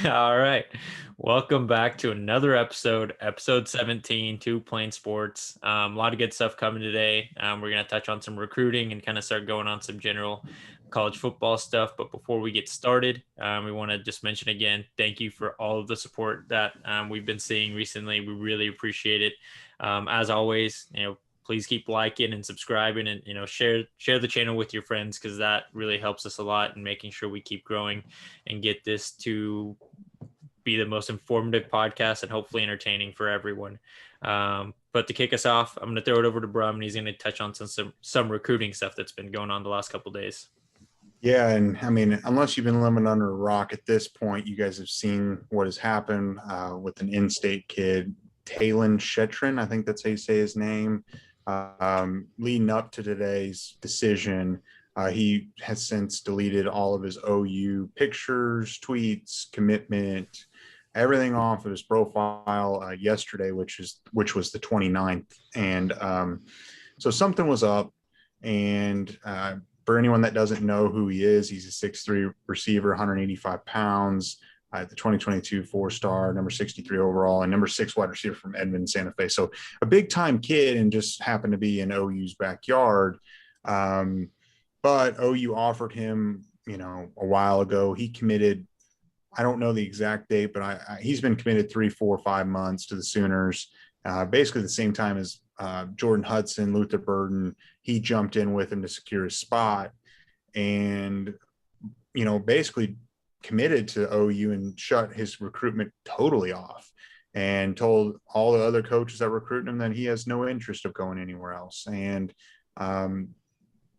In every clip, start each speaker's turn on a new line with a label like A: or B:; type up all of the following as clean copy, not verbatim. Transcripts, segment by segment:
A: All right. Welcome back to another episode 17, Two Plain Sports. A lot of good stuff coming today. We're going to touch on some recruiting and kind of start going on some general college football stuff. But before we get started, we want to just mention again, thank you for all of the support that we've been seeing recently. We really appreciate it. As always, please keep liking and subscribing and share the channel with your friends, because that really helps us a lot in making sure we keep growing and get this to be the most informative podcast and hopefully entertaining for everyone. But to kick us off, I'm going to throw it over to Brum, and he's going to touch on some recruiting stuff that's been going on the last couple of days.
B: Yeah, and I mean, unless you've been living under a rock at this point, you guys have seen what has happened with an in-state kid, Talon Shetron, I think that's how you say his name. Leading up to today's decision, he has since deleted all of his OU pictures, tweets, commitment, everything off of his profile yesterday, which was the 29th. And so something was up. And for anyone that doesn't know who he is, he's a 6'3" receiver, 185 pounds. The 2022 four-star, number 63 overall, and number 6 wide receiver from Edmond, Santa Fe. So a big-time kid, and just happened to be in OU's backyard. But OU offered him, a while ago. He committed, I don't know the exact date, but he's been committed 3, 4, 5 months to the Sooners. Basically the same time as Jordan Hudson, Luther Burden. He jumped in with him to secure his spot, and basically committed to OU and shut his recruitment totally off, and told all the other coaches that recruit him that he has no interest of going anywhere else. And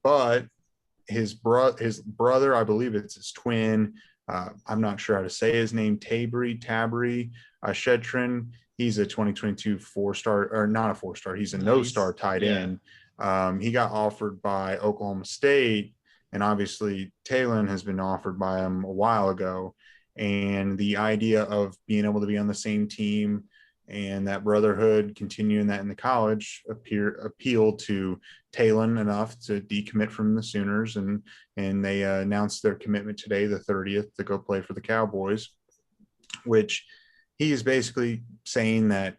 B: but his brother, I believe it's his twin, I'm not sure how to say his name, Tabry Shetron. He's a 2022 4-star, or not a 4-star. He's a no-star tight end. He got offered by Oklahoma State, and obviously Talon has been offered by him a while ago. And the idea of being able to be on the same team and that brotherhood, continuing that in the college, appealed to Talon enough to decommit from the Sooners. And they announced their commitment today, the 30th, to go play for the Cowboys, which he is basically saying that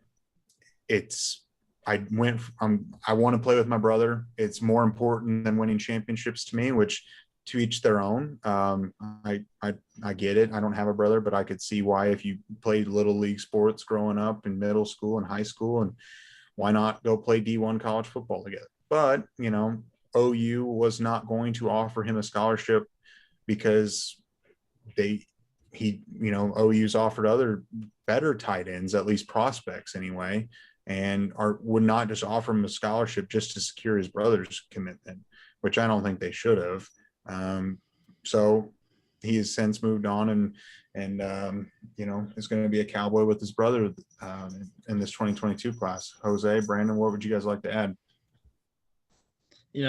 B: I want to play with my brother. It's more important than winning championships to me, which to each their own. I get it. I don't have a brother, but I could see why, if you played little league sports growing up in middle school and high school, and why not go play D1 college football together? But, OU was not going to offer him a scholarship because OU's offered other better tight ends, at least prospects anyway, and would not just offer him a scholarship just to secure his brother's commitment, which I don't think they should have. So he has since moved on and is going to be a Cowboy with his brother in this 2022 class. Jose, Brandon, what would you guys like to add?
C: So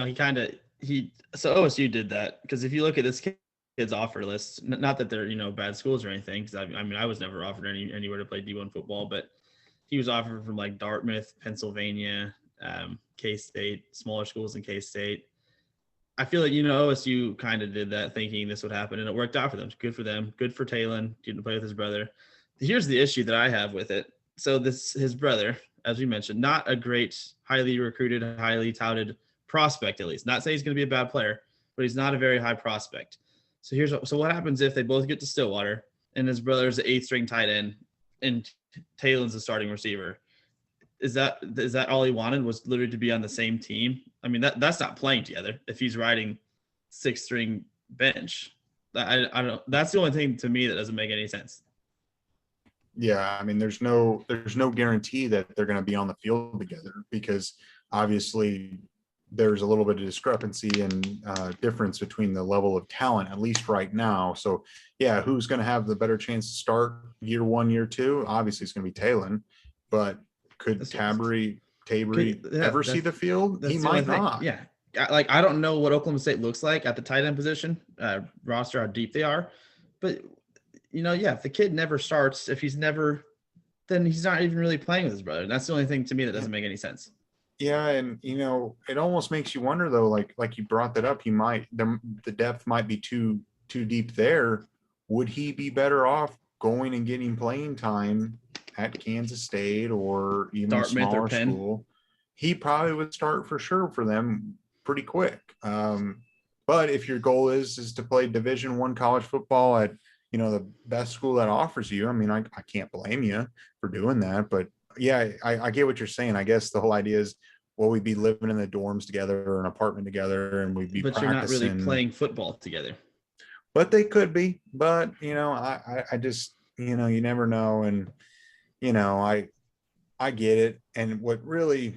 C: OSU did that because if you look at this kid's offer list, not that they're bad schools or anything, because I was never offered anywhere to play D1 football, but he was offered from like Dartmouth, Pennsylvania, K-State, smaller schools in K-State. I feel like OSU kind of did that thinking this would happen, and it worked out for them. Good for them. Good for Talon getting to play with his brother. Here's the issue that I have with it. So his brother, as we mentioned, not a great, highly recruited, highly touted prospect, at least. Not saying he's going to be a bad player, but he's not a very high prospect. So what happens if they both get to Stillwater and his brother's the 8th string tight end and Talon's the starting receiver? Is that all he wanted, was literally to be on the same team? I mean, that's not playing together if he's riding 6th string bench. I don't know. That's the only thing to me that doesn't make any sense.
B: Yeah, I mean, there's no guarantee that they're going to be on the field together, because obviously there's a little bit of discrepancy and difference between the level of talent, at least right now. So yeah, who's going to have the better chance to start year 1, year 2? Obviously it's going to be Talon, but could Tabry ever see the field? He might not.
C: Yeah. Like, I don't know what Oklahoma State looks like at the tight end position, roster, how deep they are. But, if the kid never starts, then he's not even really playing with his brother. And that's the only thing to me that doesn't make any sense.
B: Yeah, and it almost makes you wonder though, like you brought that up, the depth might be too deep there. Would he be better off going and getting playing time at Kansas State or even a
C: Dartmouth or
B: smaller
C: Penn.
B: school, he probably would start for sure for them pretty quick. But if your goal is to play Division I college football at, the best school that offers you, I mean, I can't blame you for doing that. But yeah, I get what you're saying. I guess the whole idea is, well, we'd be living in the dorms together or an apartment together, and we'd be
C: But
B: practicing.
C: you're not really playing football together.
B: But they could be. But I just, you never know. And I get it. And what really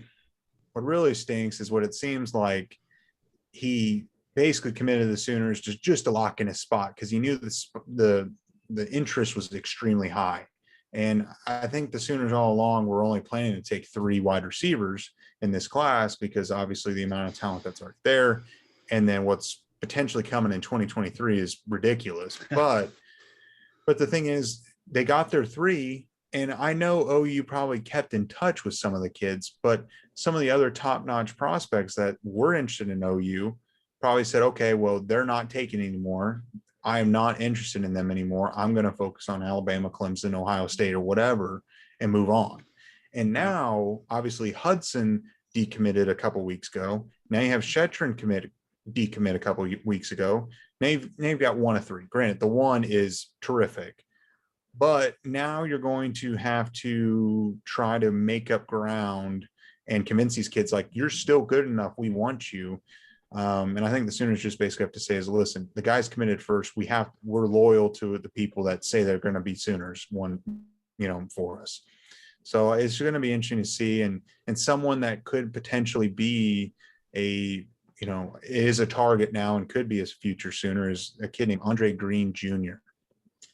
B: stinks is what it seems like he basically committed to the Sooners just to lock in his spot, because he knew the interest was extremely high. And I think the Sooners all along were only planning to take 3 wide receivers in this class, because obviously the amount of talent that's already there, and then what's potentially coming in 2023 is ridiculous. But the thing is, they got their 3. And I know OU probably kept in touch with some of the kids, but some of the other top-notch prospects that were interested in OU probably said, okay, well, they're not taking anymore. I am not interested in them anymore. I'm going to focus on Alabama, Clemson, Ohio State, or whatever, and move on. And now, obviously, Hudson decommitted a couple weeks ago. Now you have Shetron decommit a couple weeks ago. Now you've got 1 of 3. Granted, the 1 is terrific. But now you're going to have to try to make up ground and convince these kids, like, you're still good enough. We want you. And I think the Sooners just basically have to say is, listen, the guys committed first. We're loyal to the people that say they're going to be Sooners for us. So it's going to be interesting to see. And someone that could potentially be is a target now and could be a future Sooner is a kid named Andre Green Jr.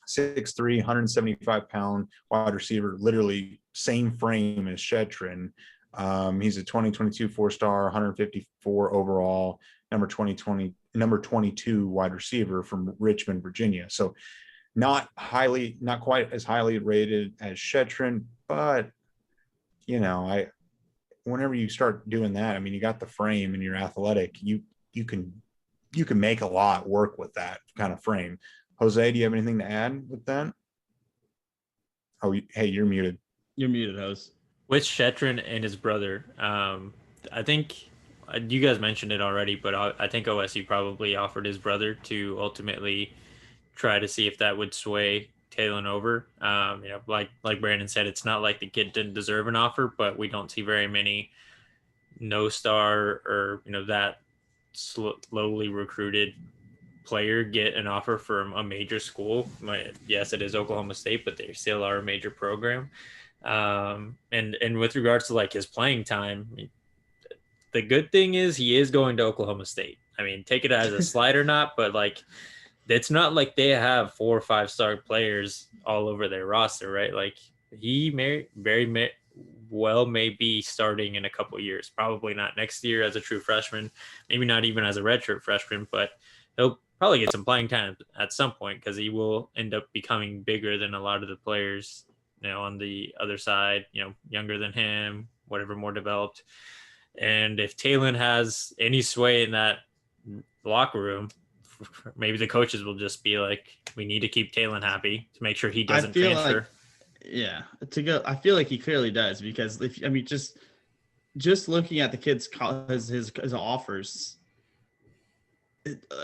B: 6'3", 175-pound wide receiver, literally same frame as Shetron. He's a 2022 4-star, 154 overall, number 22 wide receiver from Richmond, Virginia. So not quite as highly rated as Shetron, but whenever you start doing that, I mean, you got the frame and you're athletic, you can make a lot work with that kind of frame. Jose, do you have anything to add with that? Oh, hey, you're muted.
C: You're muted, Jose.
A: With Shetron and his brother, I think you guys mentioned it already, but I think OSU probably offered his brother to ultimately try to see if that would sway Talon over. Like Brandon said, it's not like the kid didn't deserve an offer, but we don't see very many no-star or that slowly recruited player get an offer from a major school. Yes, it is Oklahoma State, but they still are a major program. And with regards to like his playing time, the good thing is he is going to Oklahoma State. I mean, take it as a slide or not, but like it's not like they have 4 or 5-star players all over their roster, right? Like he may be starting in a couple of years, probably not next year as a true freshman, maybe not even as a redshirt freshman, but he'll probably get some playing time at some point because he will end up becoming bigger than a lot of the players, on the other side, younger than him, whatever, more developed. And if Talon has any sway in that locker room, maybe the coaches will just be like, we need to keep Talon happy to make sure he doesn't transfer.
C: I feel like he clearly does, because just looking at the kid's his offers,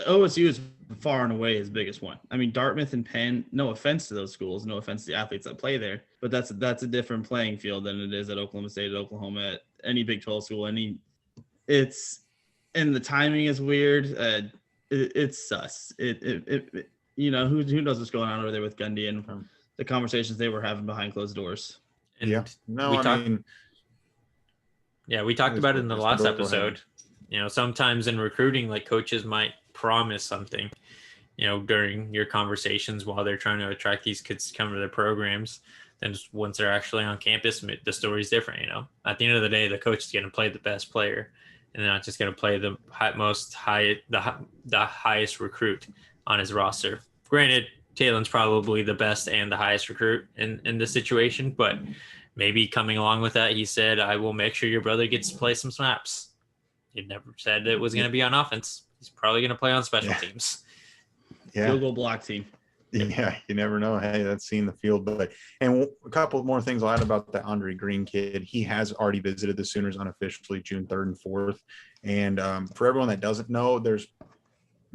C: OSU is far and away his biggest one. I mean, Dartmouth and Penn, no offense to those schools, no offense to the athletes that play there, but that's a different playing field than it is at Oklahoma State, at Oklahoma, at any Big 12 school. And the timing is weird. It's sus. Who knows what's going on over there with Gundy and the conversations they were having behind closed doors.
A: And
B: we
A: talked about it in the last episode. Sometimes in recruiting, like coaches might promise something, during your conversations while they're trying to attract these kids to come to their programs. Then just once they're actually on campus, the story's different. At the end of the day, the coach is going to play the best player, and they're not just going to play the highest recruit on his roster. Granted, Talon's probably the best and the highest recruit in this situation, but maybe coming along with that, he said, I will make sure your brother gets to play some snaps. He never said it was going to be on offense. He's probably going to play on special teams.
B: Yeah.
C: Field goal block team.
B: Yeah, you never know. Hey, that's seeing the field. But and a couple more things I'll add about the Andre Green kid. He has already visited the Sooners unofficially June 3rd and 4th. And for everyone that doesn't know, there's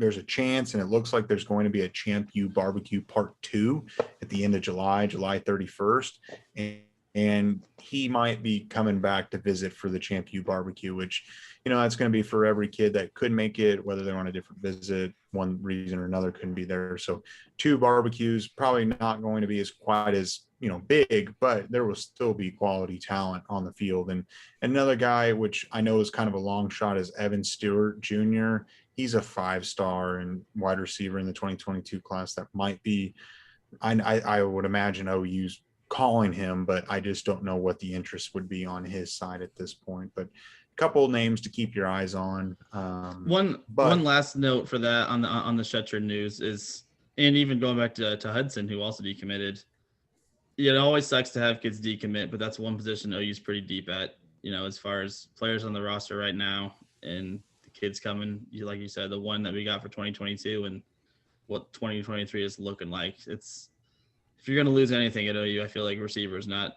B: a chance, and it looks like there's going to be a Champ U Barbecue Part 2 at the end of July 31st. And he might be coming back to visit for the Champ U Barbecue, which, that's going to be for every kid that could make it, whether they're on a different visit, one reason or another couldn't be there. So 2 barbecues, probably not going to be as quite as, big, but there will still be quality talent on the field. And another guy, which I know is kind of a long shot, is Evan Stewart Jr. He's a 5-star and wide receiver in the 2022 class that might be, I would imagine OU's calling him, but I just don't know what the interest would be on his side at this point. But a couple of names to keep your eyes on.
C: One last note for that on the Shetron news is, and even going back to Hudson, who also decommitted. It always sucks to have kids decommit, but that's one position OU's pretty deep at, as far as players on the roster right now and the kids coming, like you said, the one that we got for 2022 and what 2023 is looking like. It's, if you're going to lose anything at OU, I feel like receivers not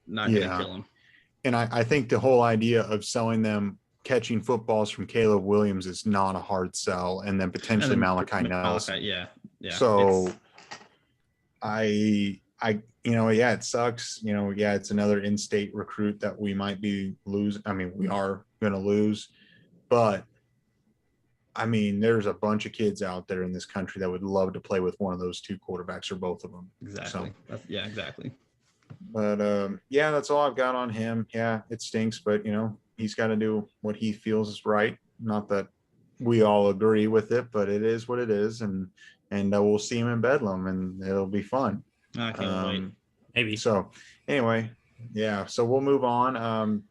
C: going to kill them.
B: And I think the whole idea of selling them catching footballs from Caleb Williams is not a hard sell, and then potentially Malachi Nelson.
C: Yeah.
B: So it sucks. It's another in-state recruit that we might be losing. I mean, we are going to lose, but I mean, there's a bunch of kids out there in this country that would love to play with one of those 2 quarterbacks or both of them.
C: Exactly.
B: So,
C: exactly.
B: But that's all I've got on him. Yeah, it stinks, but he's got to do what he feels is right. Not that we all agree with it, but it is what it is, and we'll see him in Bedlam, and it'll be fun.
C: I can't wait.
A: Maybe.
B: So anyway, yeah. So we'll move on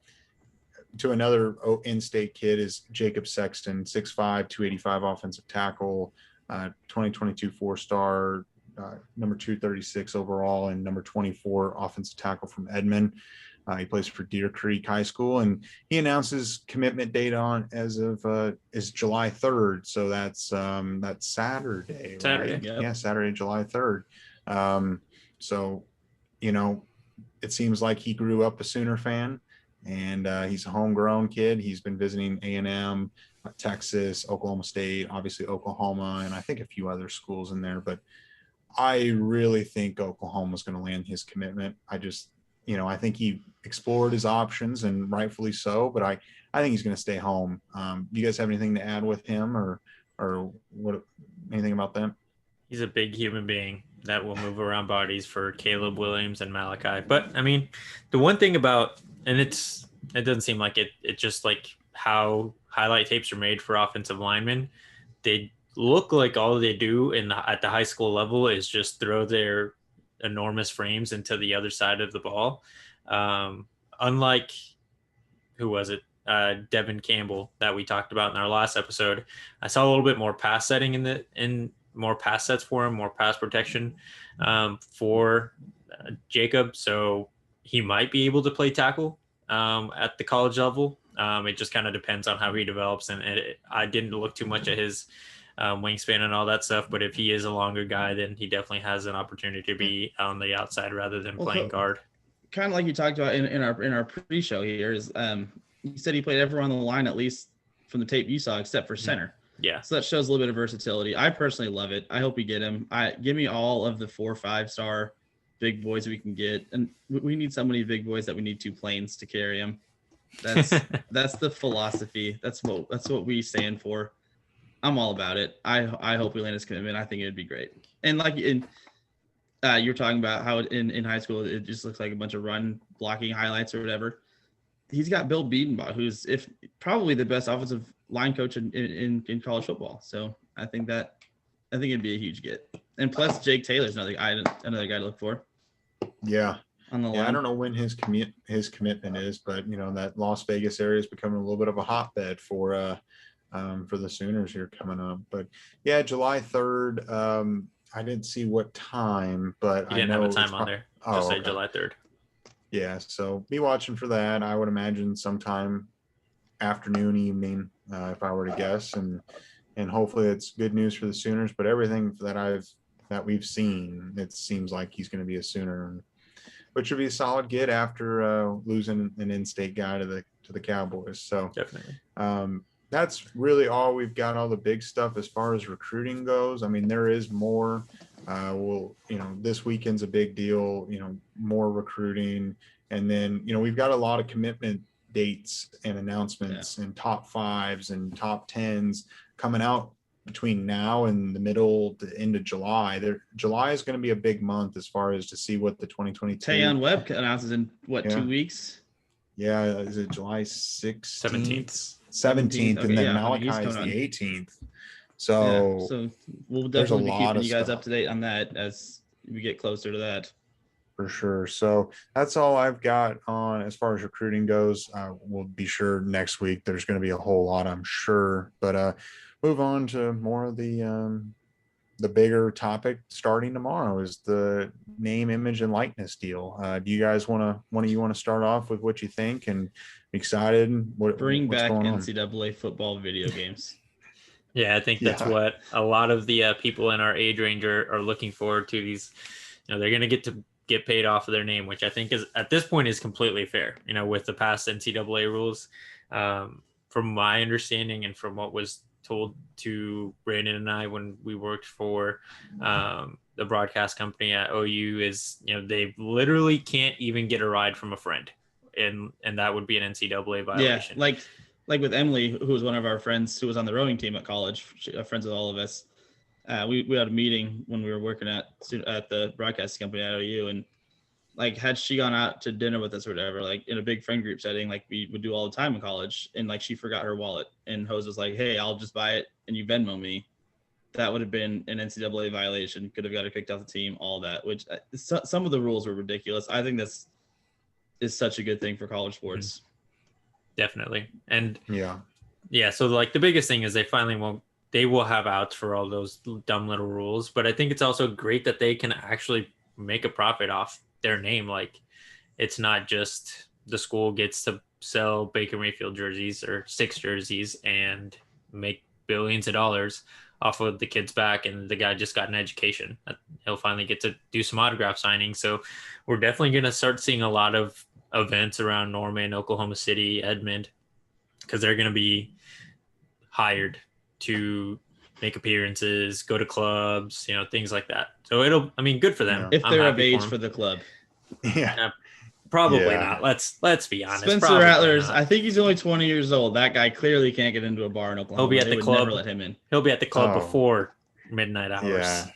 B: to another in-state kid is Jacob Sexton, 6'5", 285 offensive tackle, 2022 4-star. Number 236 overall and number 24 offensive tackle from Edmond. He plays for Deer Creek High School, and he announces commitment date is July 3rd. So that's Saturday.
A: Saturday,
B: right?
A: yep.
B: Yeah, Saturday, July 3rd. So it seems like he grew up a Sooner fan, and he's a homegrown kid. He's been visiting A&M, Texas, Oklahoma State, obviously Oklahoma, and I think a few other schools in there, but I really think Oklahoma's going to land his commitment. I just, I think he explored his options, and rightfully so, but I think he's going to stay home. You guys have anything to add with him or what, anything about them?
A: He's a big human being that will move around bodies for Caleb Williams and Malachi. But I mean, the one thing about, and it doesn't seem like it's just like how highlight tapes are made for offensive linemen. They look like all they do at the high school level is just throw their enormous frames into the other side of the ball. Unlike, who was it? Devin Campbell that we talked about in our last episode. I saw a little bit more pass setting in more pass sets for him, more pass protection for Jacob. So he might be able to play tackle at the college level. It just kind of depends on how he develops. And I didn't look too much at his wingspan and all that stuff, but if he is a longer guy, then he definitely has an opportunity to be on the outside rather than playing guard.
C: Kind of like you talked about in our pre-show here is you said he played everyone on the line, at least from the tape you saw, except for center.
A: Yeah.
C: So that shows a little bit of versatility. I personally love it. I hope we get him. Give me all of the 4 or 5-star big boys we can get, and we need so many big boys that we need 2 planes to carry him. That's the philosophy. That's what we stand for. I'm all about it. I hope we land his commitment. I think it'd be great. And like you're talking about how in high school it just looks like a bunch of run blocking highlights or whatever. He's got Bill Biedenbach, who's probably the best offensive line coach in college football. So I think it'd be a huge get. And plus Jake Taylor's another guy to look for.
B: Yeah.
C: On the line.
B: I don't know when his commitment is, but that Las Vegas area is becoming a little bit of a hotbed for the Sooners here coming up. But yeah, July 3rd. I didn't see what time, but
A: you didn't
B: I know
A: have a time on there. Just say July 3rd.
B: Yeah, so be watching for that. I would imagine sometime afternoon, evening, if I were to guess, and hopefully it's good news for the Sooners. But everything that I've that we've seen, it seems like he's going to be a Sooner, which would be a solid get after losing an in-state guy to the Cowboys. So
A: Definitely.
B: That's really all we've got. All the big stuff as far as recruiting goes. I mean, there is more. This weekend's a big deal. More recruiting, and then we've got a lot of commitment dates and announcements and top fives and top tens coming out between now and the middle to end of July. July is going to be a big month as far as to see what the 2022.
C: Tayon Webb announces in 2 weeks?
B: Yeah, is it July 16th? 17th,
C: okay,
B: and then Malachi is the 18th. So
C: we'll definitely be keeping you guys up to date on that as we get closer to that.
B: For sure. So that's all I've got on as far as recruiting goes. We'll be sure next week there's going to be a whole lot, I'm sure. But move on to more of the bigger topic starting tomorrow is the name, image, and likeness deal. Do you guys want to start off with what you think and excited?
C: Bring back NCAA football video games.
A: Yeah, I think that's what a lot of the people in our age range are looking forward to. These, they're going to get paid off of their name, which I think is at this point is completely fair. With the past NCAA rules, from my understanding and from what was told to Brandon and I when we worked for the broadcast company at OU is, they literally can't even get a ride from a friend, and that would be an NCAA violation.
C: Yeah, like with Emily, who was one of our friends who was on the rowing team at college, friends with all of us. We had a meeting when we were working at the broadcast company at OU, and like had she gone out to dinner with us or whatever, like in a big friend group setting, like we would do all the time in college, and like she forgot her wallet, and Jose was like, "Hey, I'll just buy it and you Venmo me." That would have been an NCAA violation. Could have got her kicked off the team. All that, which some of the rules were ridiculous. I think this is such a good thing for college sports.
A: Definitely, and yeah. So like the biggest thing is they will have outs for all those dumb little rules, but I think it's also great that they can actually make a profit off their name. Like it's not just the school gets to sell Baker Mayfield jerseys or 6 jerseys and make billions of dollars off of the kid's back, and the guy just got an education. He'll finally get to do some autograph signings. So we're definitely going to start seeing a lot of events around Norman, Oklahoma City, Edmond, because they're going to be hired to make appearances, go to clubs, things like that. So good for them.
C: If they're of age for the club.
B: Yeah.
A: Probably not. Let's be honest.
C: Spencer Rattler's, I think he's only 20 years old. That guy clearly can't get into a bar in Oklahoma.
A: He'll be at the club.
C: Never let him in.
A: He'll be at the club before midnight hours.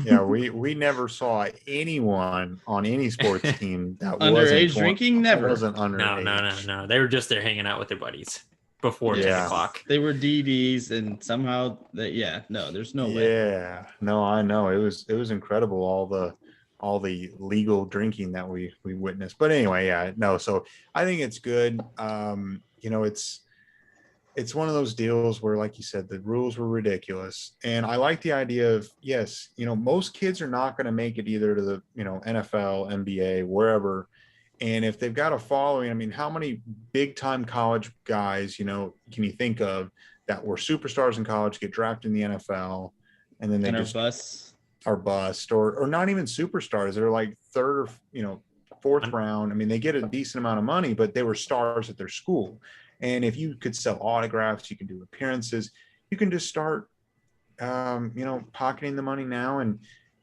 B: Yeah, we never saw anyone on any sports team that
C: underage drinking. Never
B: wasn't underage.
A: No. They were just there hanging out with their buddies before 10 o'clock.
C: They were DDs, and somehow there's no way.
B: Yeah, no, I know it was incredible all the legal drinking that we witnessed. But anyway, so I think it's good. It's one of those deals where, like you said, the rules were ridiculous. And I like the idea of, yes, most kids are not going to make it either to the, NFL, NBA, wherever. And if they've got a following, I mean, how many big time college guys, can you think of that were superstars in college, get drafted in the NFL, and then they are bust or not even superstars. They're like third or, fourth round. I mean, they get a decent amount of money, but they were stars at their school. And if you could sell autographs, you can do appearances, you can just start, pocketing the money now.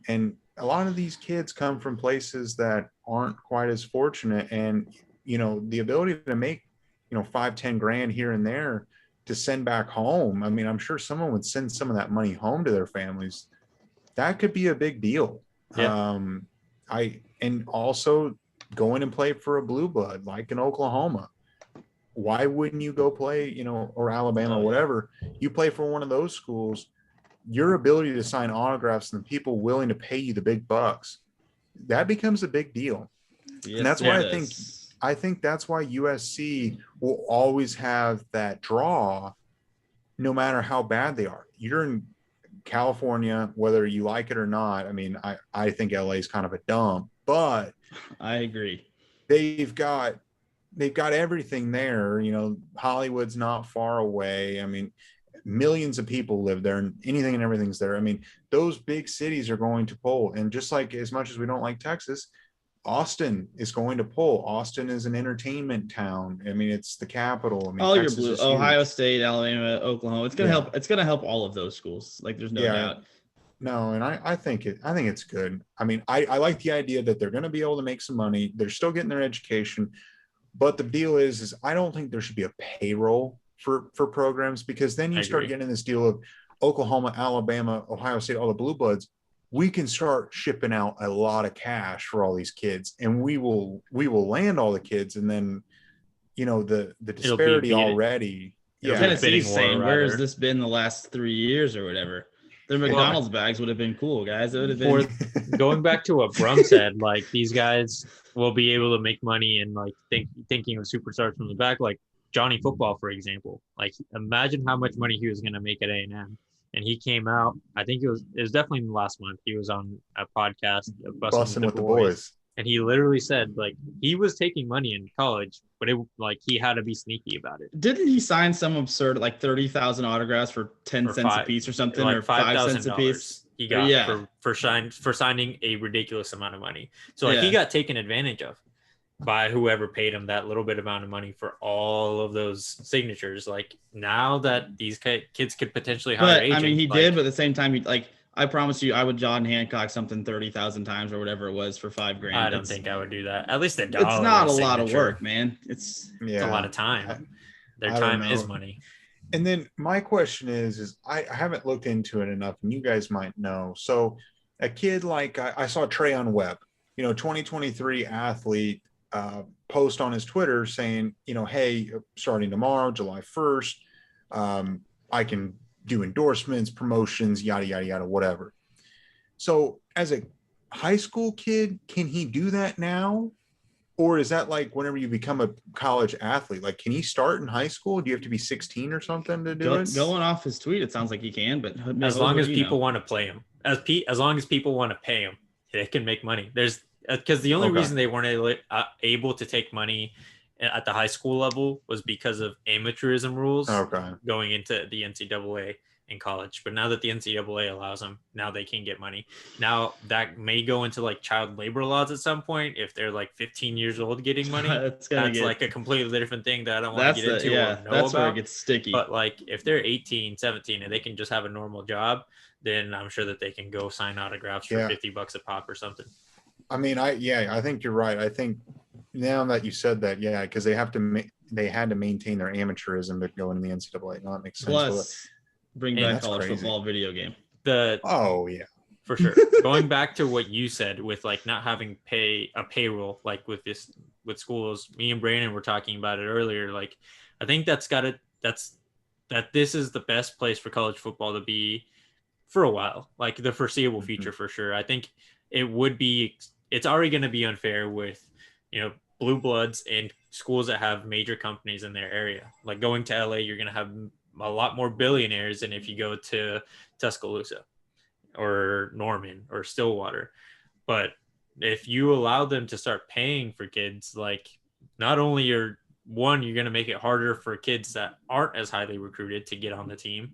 B: And a lot of these kids come from places that aren't quite as fortunate. And, the ability to make, 5-10 grand here and there to send back home. I mean, I'm sure someone would send some of that money home to their families. That could be a big deal.
A: Yeah.
B: And also going and play for a blue blood, like in Oklahoma. Why wouldn't you go play, or Alabama, or whatever? You play for one of those schools, your ability to sign autographs and the people willing to pay you the big bucks, that becomes a big deal. Yes, and that's why I think that's why USC will always have that draw, no matter how bad they are. You're in California, whether you like it or not. I mean, I think LA is kind of a dump, but
C: I agree.
B: They've got everything there. Hollywood's not far away. I mean, millions of people live there, and anything and everything's there. I mean, those big cities are going to pull. And just like, as much as we don't like Texas, Austin is going to pull. Austin is an entertainment town. I mean, it's the capital. I mean,
C: All your
B: Texas
C: blue,
B: is
C: Ohio
B: huge.
C: State, Alabama, Oklahoma. It's gonna
B: Yeah.
C: help. It's gonna help all of those schools. Like, there's no
B: Yeah.
C: doubt.
B: No, and I think it's good. I mean, I like the idea that they're going to be able to make some money. They're still getting their education, but the deal is I don't think there should be a payroll for programs, because then you start getting this deal of Oklahoma, Alabama, Ohio State, all the blue bloods. We can start shipping out a lot of cash for all these kids, and we will land all the kids, and then the disparity already.
A: Yeah,
C: Tennessee's saying, where has
A: rather.
C: this been the last 3 years or whatever? Their McDonald's bags would have been cool, guys. It would have
A: Or
C: been.
A: going back to what Brum said, like, these guys will be able to make money and like thinking of superstars from the back, like Johnny Football, for example. Like, imagine how much money he was going to make at A&M. And he came out, I think it was definitely in the last month. He was on a podcast, Bussin' with the Boys. And he literally said, like, he was taking money in college, but it like he had to be sneaky about it.
C: Didn't he sign some absurd, like 30,000 autographs for 10 cents a piece or something,
A: like
C: or 5 cents a piece?
A: He got for signing a ridiculous amount of money. So like he got taken advantage of by whoever paid him that little bit amount of money for all of those signatures. Like, now that these kids could potentially hire agents.
C: I mean, he did, but at the same time, he like. I promise you, I would John Hancock something 30,000 times or whatever it was for $5,000.
A: I don't think I would do that. At least $1.
C: It's not a lot of work, man. It's
A: a lot of time. Their time is money.
B: And then my question is I haven't looked into it enough, and you guys might know. So a kid like I saw Trayon Webb, 2023 athlete, post on his Twitter saying, hey, starting tomorrow, July 1st, I can do endorsements, promotions, yada, yada, yada, whatever. So as a high school kid, can he do that now? Or is that like whenever you become a college athlete? Like, can he start in high school? Do you have to be 16 or something to do it?
C: Going off his tweet, it sounds like he can, but
A: as long as people want to play him, as long as people want to pay him, they can make money. There's because the only reason they weren't able to take money at the high school level was because of amateurism rules going into the NCAA in college. But now that the NCAA allows them, now they can get money. Now that may go into like child labor laws at some point if they're like 15 years old getting money. That's like a completely different thing that I don't want to get into or know
C: that's
A: about.
C: Where it gets sticky.
A: But like if they're 18, 17 and they can just have a normal job, then I'm sure that they can go sign autographs for $50 a pop or something.
B: I mean, I think you're right. I think now that you said that, because they had to maintain their amateurism to go into the NCAA. No, that makes sense.
C: Plus, bring back college football video game.
A: For sure. Going back to what you said with like not having a payroll, like with schools, me and Brandon were talking about it earlier. Like, I think that this is the best place for college football to be for a while, like the foreseeable future for sure. I think it's already going to be unfair with, blue bloods and schools that have major companies in their area. Like going to LA, you're going to have a lot more billionaires than if you go to Tuscaloosa or Norman or Stillwater. But if you allow them to start paying for kids, like not only you're going to make it harder for kids that aren't as highly recruited to get on the team,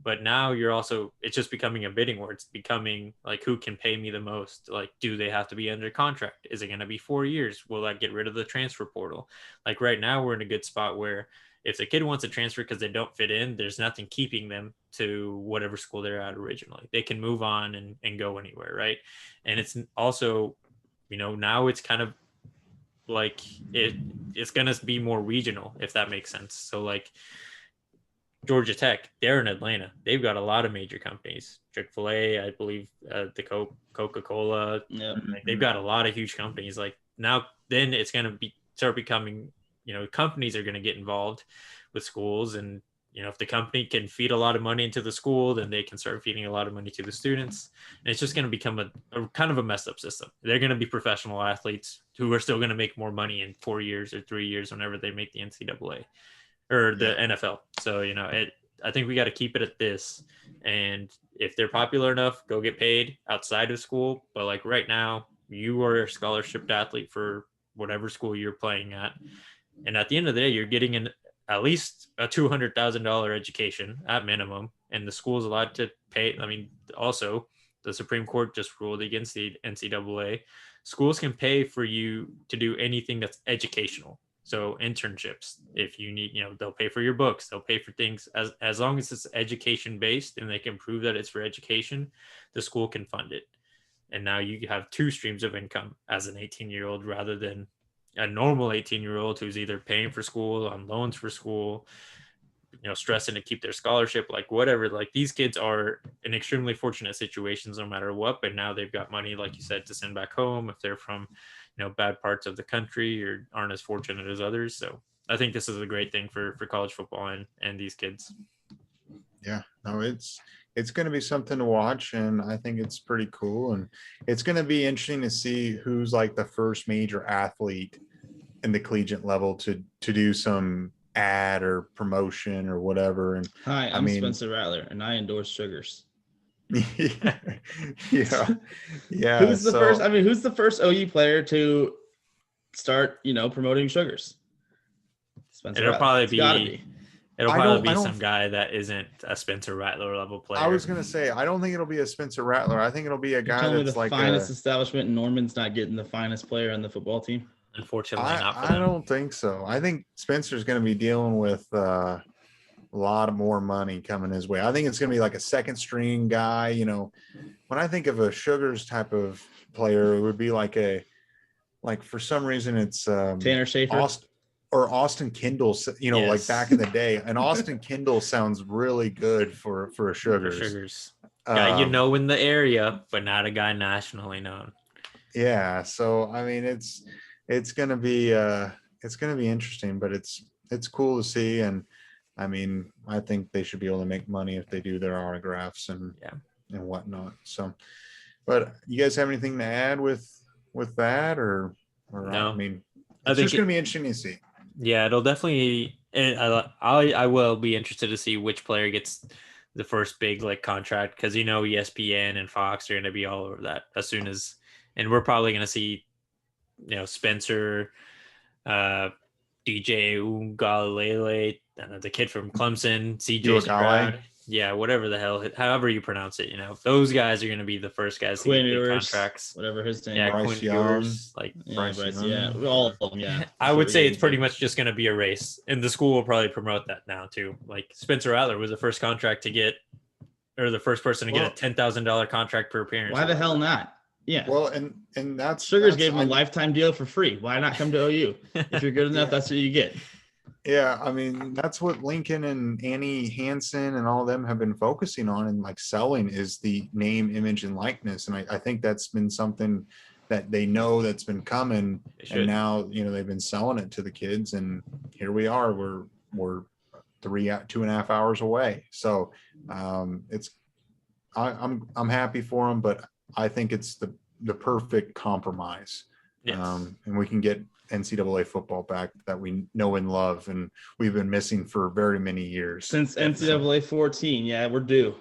A: but now it's just becoming a bidding war. It's becoming like, who can pay me the most? Like, do they have to be under contract? Is it going to be 4 years? Will that get rid of the transfer portal? Like right now we're in a good spot where if the kid wants to transfer because they don't fit in, there's nothing keeping them to whatever school they're at originally. They can move on and go anywhere. Right. And it's also, now it's kind of like it's going to be more regional, if that makes sense. So like Georgia Tech, they're in Atlanta. They've got a lot of major companies. Chick-fil-A, I believe, the Coca-Cola.
C: Yeah.
A: They've got a lot of huge companies. Like now, then it's going to start becoming, companies are going to get involved with schools. And, if the company can feed a lot of money into the school, then they can start feeding a lot of money to the students. And it's just going to become a kind of a messed up system. They're going to be professional athletes who are still going to make more money in 4 years or 3 years whenever they make the NCAA. Or the NFL. So, I think we got to keep it at this. And if they're popular enough, go get paid outside of school. But like right now, you are a scholarship athlete for whatever school you're playing at. And at the end of the day, you're getting at least a $200,000 education at minimum, and the school's allowed to pay. I mean, also the Supreme Court just ruled against the NCAA. Schools can pay for you to do anything that's educational. So internships, if you need, they'll pay for your books, they'll pay for things as long as it's education based and they can prove that it's for education, the school can fund it. And now you have two streams of income as an 18-year-old rather than a normal 18-year-old who's either paying for school, on loans for school, stressing to keep their scholarship, like whatever. Like these kids are in extremely fortunate situations no matter what, but now they've got money, like you said, to send back home if they're from bad parts of the country or aren't as fortunate as others. So I think this is a great thing for college football and these kids.
B: Yeah, no, it's going to be something to watch, and I think it's pretty cool, and it's going to be interesting to see who's like the first major athlete in the collegiate level to do some ad or promotion or whatever. And
C: hi, I'm Spencer Rattler, and I endorse sugars.
B: yeah.
C: Who's the first? I mean, who's the first OU player to start, promoting sugars?
A: Spencer It'll Rattler. Probably be some guy that isn't a Spencer Rattler level player.
B: I was gonna say, I don't think it'll be a Spencer Rattler. I think it'll be a guy that's
C: like the finest establishment, and Norman's not getting the finest player on the football team.
A: Unfortunately, not for them.
B: I don't think so. I think Spencer's going to be dealing with a lot more money coming his way. I think it's going to be like a second string guy. When I think of a Sugars type of player, it would be like for some reason it's
C: Tanner Schaefer.
B: Austin Kendall, yes. Like back in the day. And Austin Kendall sounds really good for a Sugars.
A: For Sugars. Guy in the area, but not a guy nationally known.
B: Yeah. So, I mean, it's going to be interesting, but it's cool to see. And I mean, I think they should be able to make money if they do their autographs and whatnot. So, but you guys have anything to add with that or
A: no?
B: I mean, it's just going to be interesting to see.
A: Yeah, it'll definitely. I will be interested to see which player gets the first big contract, because ESPN and Fox are going to be all over that as soon as, and we're probably going to see, Spencer, DJ Ugalele, the kid from Clemson, CJ Stroud. Yeah, whatever the hell, however you pronounce it, those guys are going to be the first guys to get big contracts.
C: Whatever his name.
A: Yeah,
B: Bryce Young,
C: Bryce, yeah, all of them. Yeah,
A: I would say it's pretty much just going to be a race, and the school will probably promote that now too. Like Spencer Rattler was the first contract to get, or the first person to get a $10,000 contract per appearance.
C: Why the hell not? Yeah.
B: Well, and that's
C: Sugars gave him a lifetime deal for free. Why not come to OU? If you're good enough, that's what you get.
B: Yeah, I mean, that's what Lincoln and Annie Hansen and all of them have been focusing on, and selling is the name, image, and likeness. And I think that's been something that they know that's been coming, and now they've been selling it to the kids, and here we are. We're 2.5 hours away. So I'm happy for them, but I think it's the perfect compromise.
A: Yes.
B: And we can get NCAA football back that we know and love, and we've been missing for very many years.
C: Since NCAA 14, yeah, we're due.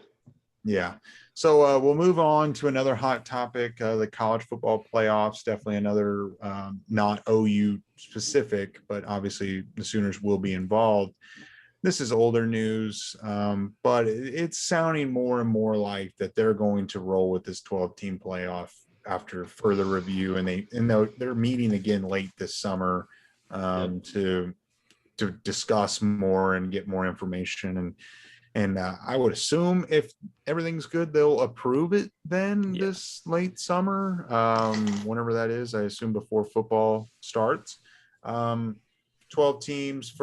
B: Yeah. So we'll move on to another hot topic, the college football playoffs. Definitely another not OU specific, but obviously the Sooners will be involved. This is older news, but it's sounding more and more like that they're going to roll with this 12-team playoff after further review, and they're meeting again late this summer to discuss more and get more information, and I would assume if everything's good, they'll approve it then this late summer, whenever that is. I assume before football starts. 12 teams,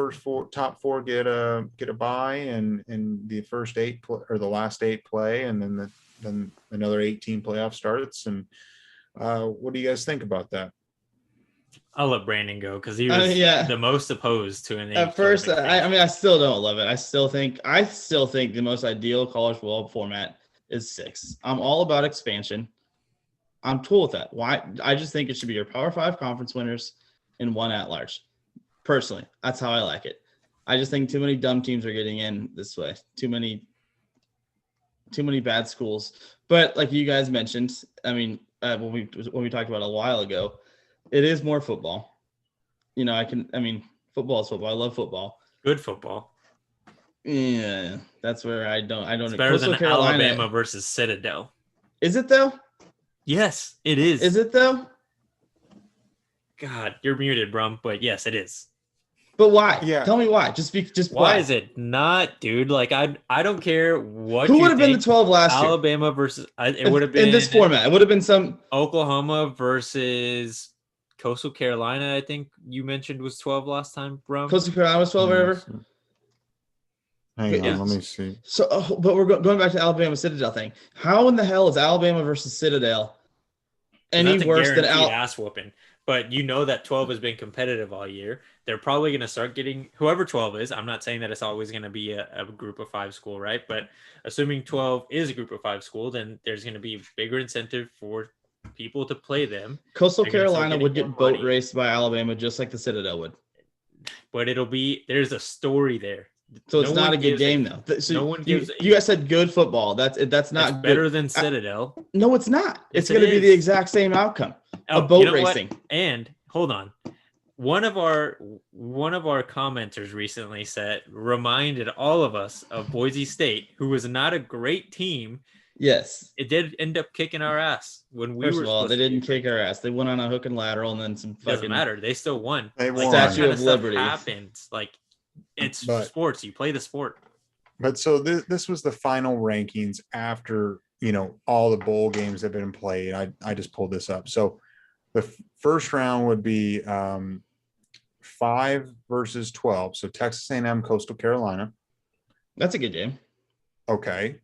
B: top four get a bye, and the first 8 or the last 8 play, and then another 18 playoff starts. And what do you guys think about that?
A: I'll let Brandon go because he was the most opposed to an.
C: At first, I still don't love it. I still think the most ideal college football format is 6. I'm all about expansion. I'm cool with that. Why? I just think it should be your Power 5 conference winners and 1 at large. Personally, that's how I like it. I just think too many dumb teams are getting in this way. Too many bad schools. But like you guys mentioned, I mean, when we talked about a while ago, it is more football. Football is football. I love football.
A: Good football.
C: Yeah, that's where I don't.
A: It's better than Alabama versus Citadel.
C: Is it though?
A: Yes, it is.
C: Is it though?
A: God, you're muted, Brum. But yes, it is.
C: But why?
B: Yeah.
C: Tell me why. Just
A: why is it not, dude? Like I don't care what.
C: Who would have been the 12 last year?
A: Alabama versus it would have been
C: in this format. It would have been some
A: Oklahoma versus Coastal Carolina. I think you mentioned was 12 last time, Brum.
C: Coastal Carolina was 12 or whatever.
B: Hang on, let me see.
C: So, but we're going back to the Alabama Citadel thing. How in the hell is Alabama versus Citadel any worse than
A: ass whooping? But you know that 12 has been competitive all year. They're probably going to start getting whoever 12 is. I'm not saying that it's always going to be a group of 5 school, right? But assuming 12 is a group of 5 school, then there's going to be bigger incentive for people to play them.
C: Coastal Carolina would get boat raced by Alabama just like the Citadel would.
A: But there's a story there.
C: So it's not a good game though. So no one gives. You guys said good football. That's not
A: better than Citadel.
C: No, it's not. It's going to be the exact same outcome. A boat racing.
A: What? And hold on, one of our commenters recently reminded all of us of Boise State, who was not a great team.
C: Yes,
A: it did end up kicking our ass when we
C: First of all, they didn't kick our ass. They went on a hook and lateral, and then some fucking.
A: Doesn't matter. They still won.
B: They won.
C: Statue of Liberty
A: happens. Like it's sports. You play the sport.
B: But so this was the final rankings after all the bowl games have been played. I just pulled this up. So the first round would be 5 versus 12. So Texas A&M, Coastal Carolina.
C: That's a good game.
B: Okay.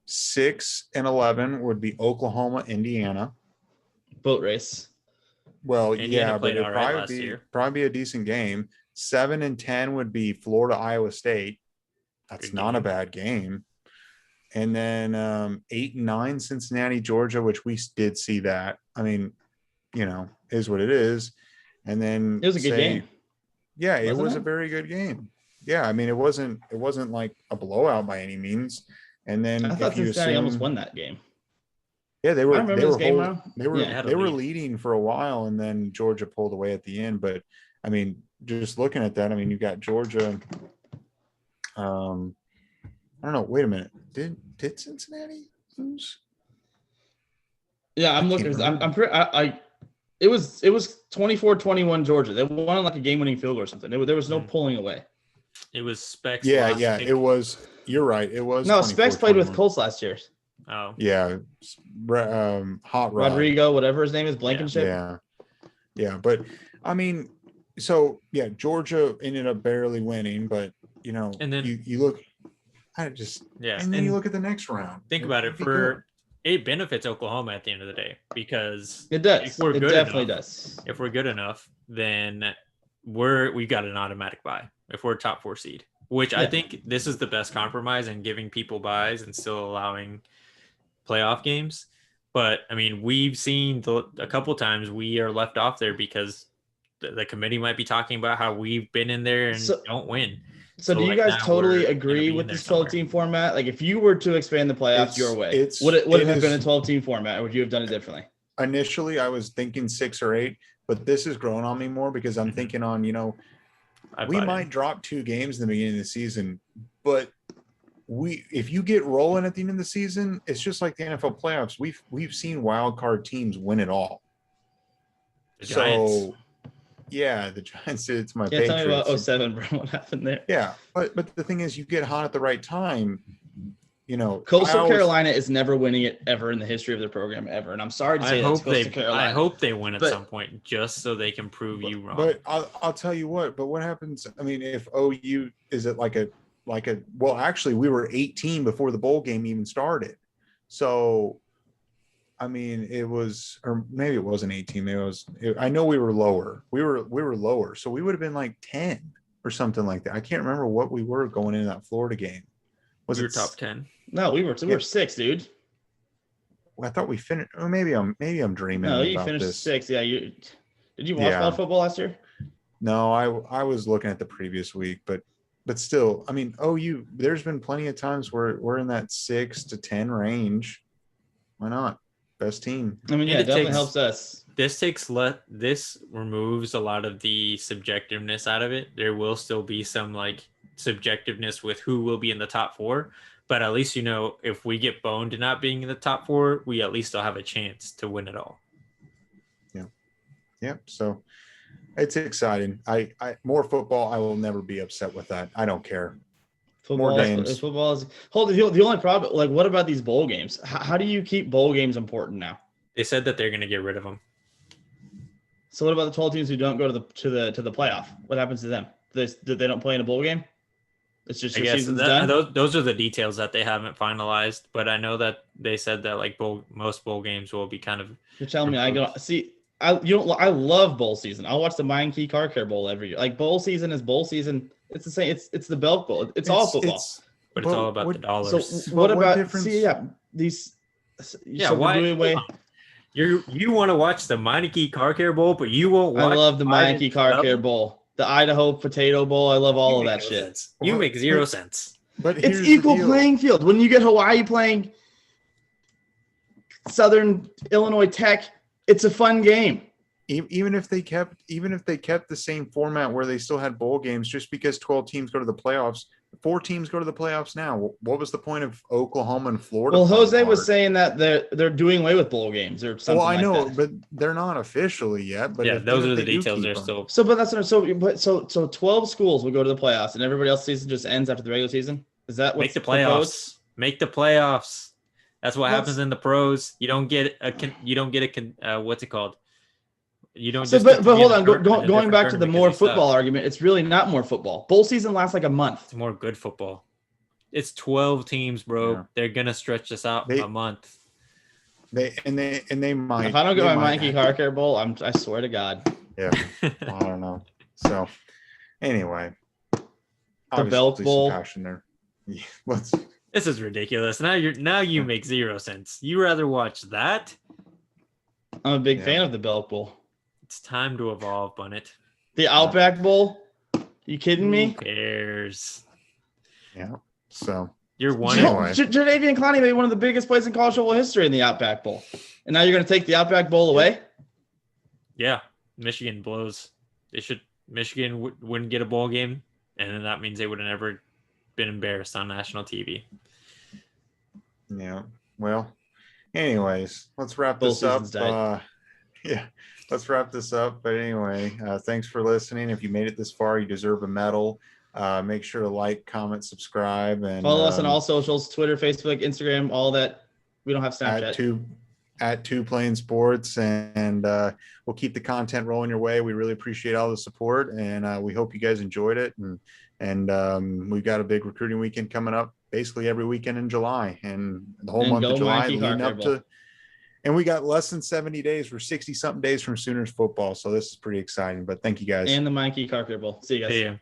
B: 6 and 11 would be Oklahoma, Indiana.
C: Boat race.
B: Well,
A: Indiana
B: but it'd probably be a decent game. 7 and 10 would be Florida, Iowa State. That's not a bad game. And then 8 and 9, Cincinnati, Georgia, which we did see that. I mean, is what it is. And then
C: it was a good game.
B: Yeah, it was a very good game. Yeah, I mean, it wasn't like a blowout by any means. And then
C: I thought Cincinnati almost won that game.
B: Yeah, they were.
C: I remember this game now.
B: They were leading for a while, and then Georgia pulled away at the end. But I mean, just looking at that, I mean, you got Georgia. I don't know. Wait a minute. Did Cincinnati lose?
C: Yeah, I'm looking. I'm pretty. It was 24-21 Georgia. They won on like a game-winning field goal or something. There was no pulling away.
A: It was Specs.
B: Yeah, it was. You're right. It was.
C: No, Specs played with Colts last year.
A: Oh.
B: Yeah. Hot Rod.
C: Rodrigo, whatever his name is, Blankenship.
B: Yeah. But I mean, so yeah, Georgia ended up barely winning, but and then you look. And then you look at the next round.
A: Think about it. It benefits Oklahoma at the end of the day because
C: it does. It definitely does.
A: If we're good enough, then we got an automatic bye. If we're a top 4 seed, which I think this is the best compromise in giving people buys and still allowing playoff games. But I mean, we've seen a couple times we are left off there because the committee might be talking about how we've been in there and don't win.
C: So do you guys totally agree with this 12-team format? Like, if you were to expand the playoffs your way, would it have been a 12-team format, or would you have done it differently?
B: Initially, I was thinking 6 or 8, but this has grown on me more because I'm thinking on, we might drop 2 games in the beginning of the season, but if you get rolling at the end of the season, it's just like the NFL playoffs. We've seen wild card teams win it all.
A: The Giants.
B: Yeah, the Giants did it to my
C: Patriots.
B: Tell
C: me about 07, bro. What happened there?
B: Yeah, but the thing is, you get hot at the right time.
C: Coastal Carolina is never winning it ever in the history of their program ever, and I'm sorry to say
A: I hope they win at some point just so they can prove you wrong.
B: But I'll tell you what. But what happens? I mean, if OU is it like a well, actually, we were 18 before the bowl game even started, so. I mean, it was, or maybe it wasn't 18. I know we were lower. We were lower. So we would have been like 10 or something like that. I can't remember what we were going into that Florida game. Was it
A: top 10?
C: No, we were 6, dude.
B: I thought we finished. Or maybe I'm dreaming.
C: No, you finished 6. Yeah. Did you watch college football last year?
B: No, I was looking at the previous week, but still, I mean, there's been plenty of times where we're in that 6 to 10 range. Why not? Best team.
C: I mean, it definitely helps us.
A: This removes a lot of the subjectiveness out of it. There will still be some like subjectiveness with who will be in the top 4. But at least, if we get boned to not being in the top 4, we at least still have a chance to win it all.
B: Yeah. So it's exciting. I more football. I will never be upset with that. I don't care.
C: Football,
B: More games.
C: Football is the only problem. Like, what about these bowl games? How do you keep bowl games important now?
A: They said that they're going to get rid of them.
C: So what about the 12 teams who don't go to the playoff? What happens to them? They don't play in a bowl game? It's just
A: I
C: your
A: guess
C: season's done?
A: those are the details that they haven't finalized. But I know that they said that like most bowl games will be kind of.
C: You're telling me I go see. I love bowl season. I'll watch the Meineke Car Care Bowl every year. Like bowl season is bowl season. It's the same. It's the Belk Bowl. It's all football.
A: But it's all about the dollars.
C: So what about
B: difference?
C: These?
A: Yeah, why? You want to watch the Meineke Car Care Bowl, but you won't watch.
C: I love the Meineke Car Care Bowl, the Idaho Potato Bowl. I love all of that shit.
A: Sense. You make zero sense.
B: But
C: it's equal playing field. When you get Hawaii playing Southern Illinois Tech, it's a fun game.
B: Even if they kept the same format where they still had bowl games, just because 12 teams go to the playoffs, 4 teams go to the playoffs now. What was the point of Oklahoma and Florida?
C: Well, Jose was saying that they're doing away with bowl games or something.
B: Well, I know,
C: like that.
B: but they're not officially yet. But
A: yeah, those are the details. They're still.
C: So 12 schools will go to the playoffs, and everybody else's season just ends after the regular season. Is that what's
A: make the playoffs?
C: Proposed?
A: Make the playoffs. That's what happens in the pros. You don't get what's it called? You don't.
C: But hold on. Going back to the more football argument, it's really not more football. Bowl season lasts like a month.
A: It's more good football. It's 12 teams, bro.
B: Yeah.
A: They're gonna stretch this out a month.
B: They might.
C: If I don't get my Meineke Car Care Bowl, I swear to God.
B: Yeah, I don't know. So, anyway,
C: the Belk Bowl.
B: Passion there. Yeah,
A: This is ridiculous. Now you make zero sense. You rather watch that?
C: I'm a big fan of the Belk Bowl.
A: It's time to evolve, Bunnett.
C: The Outback Bowl? You kidding me?
A: Who cares?
B: Yeah. So
A: you're one.
C: Jadeveon Clowney made one of the biggest plays in college football history in the Outback Bowl, and now you're going to take the Outback Bowl away?
A: Yeah, Michigan blows. Michigan wouldn't get a bowl game, and then that means they would have never been embarrassed on national TV.
B: Yeah. Well, anyways, let's wrap this up. Let's wrap this up. But anyway, thanks for listening. If you made it this far, you deserve a medal. Make sure to like, comment, subscribe, and
C: follow us on all socials: Twitter, Facebook, Instagram, all that. We don't have Snapchat.
B: At Two Playing Sports, and we'll keep the content rolling your way. We really appreciate all the support, and we hope you guys enjoyed it. And we've got a big recruiting weekend coming up, basically every weekend in July, and the whole month of July leading up to. And we got less than 70 days. We're 60-something days from Sooners football, so this is pretty exciting. But thank you guys.
C: And the Meineke Car Care Bowl. See you guys.
A: See ya.